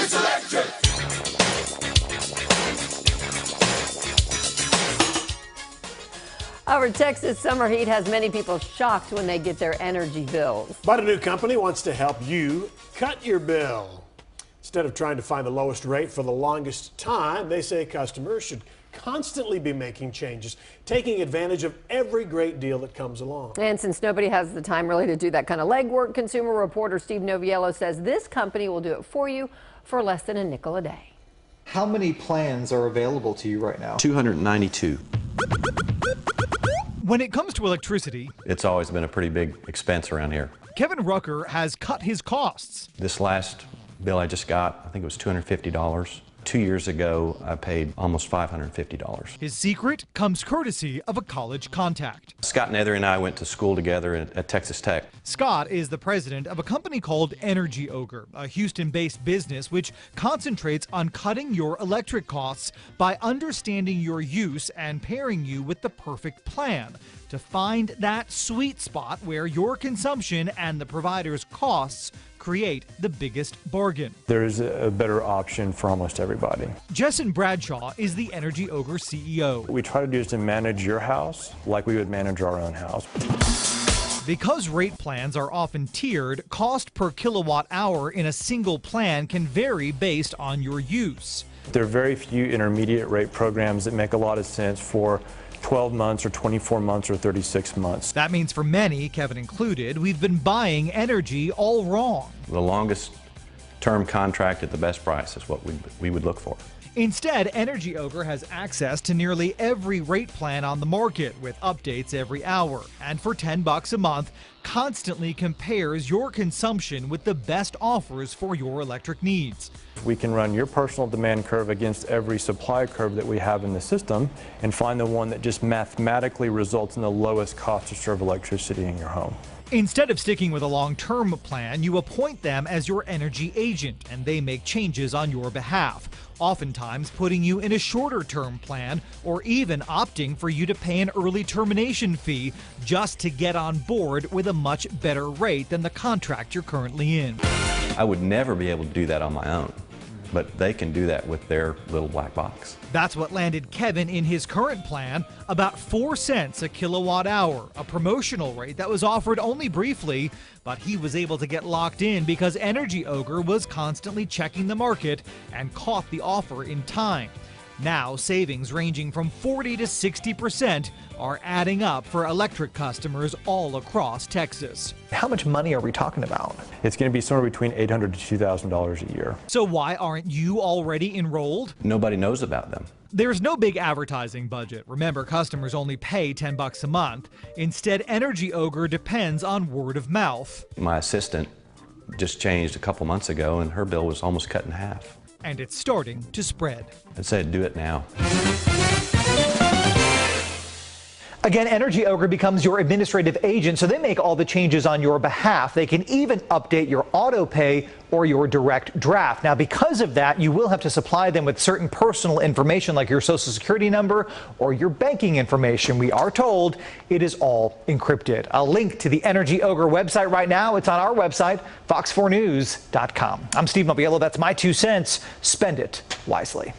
It's electric. Our Texas summer heat has many people shocked when they get their energy bills. But a new company wants to help you cut your bill. Instead of trying to find the lowest rate for the longest time, they say customers should constantly be making changes, taking advantage of every great deal that comes along. And since nobody has the time really to do that kind of legwork, consumer reporter Steve Noviello says this company will do it for you for less than a nickel a day. How many plans are available to you right now? 292. When it comes to electricity, It's always been a pretty big expense around here. Kevin Rucker has cut his costs. This last bill I just got, I think it was $250. 2 years ago, I paid almost $550. His secret comes courtesy of a college contact. Scott Nether and I went to school together at Texas Tech. Scott is the president of a company called Energy Ogre, a Houston-based business which concentrates on cutting your electric costs by understanding your use and pairing you with the perfect plan to find that sweet spot where your consumption and the provider's costs create the biggest bargain. There is a better option for almost everybody. Jessen Bradshaw is the Energy Ogre CEO. What we try to do is to manage your house like we would manage our own house. Because rate plans are often tiered, cost per kilowatt hour in a single plan can vary based on your use. There are very few intermediate rate programs that make a lot of sense for 12 months or 24 months or 36 months. That means for many, Kevin included, we've been buying energy all wrong. The longest term contract at the best price is what we would look for. Instead, Energy Ogre has access to nearly every rate plan on the market with updates every hour. And for $10 a month, constantly compares your consumption with the best offers for your electric needs. We can run your personal demand curve against every supply curve that we have in the system and find the one that just mathematically results in the lowest cost to serve electricity in your home. Instead of sticking with a long-term plan, you appoint them as your energy agent, and they make changes on your behalf, oftentimes putting you in a shorter-term plan or even opting for you to pay an early termination fee just to get on board with a much better rate than the contract you're currently in. I would never be able to do that on my own, but they can do that with their little black box. That's what landed Kevin in his current plan, about 4 cents a kilowatt hour, a promotional rate that was offered only briefly, but he was able to get locked in because Energy Ogre was constantly checking the market and caught the offer in time. Now, savings ranging from 40 to 60% are adding up for electric customers all across Texas. How much money are we talking about? It's going to be somewhere between $800 to $2,000 a year. So why aren't you already enrolled? Nobody knows about them. There's no big advertising budget. Remember, customers only pay $10 a month. Instead, Energy Ogre depends on word of mouth. My assistant just changed a couple months ago and her bill was almost cut in half. And it's starting to spread. I said, do it now. Again, Energy Ogre becomes your administrative agent, so they make all the changes on your behalf. They can even update your auto pay or your direct draft. Now, because of that, you will have to supply them with certain personal information like your social security number or your banking information. We are told it is all encrypted. A link to the Energy Ogre website right now. It's on our website, fox4news.com. I'm Steve Noviello. That's my 2 cents. Spend it wisely.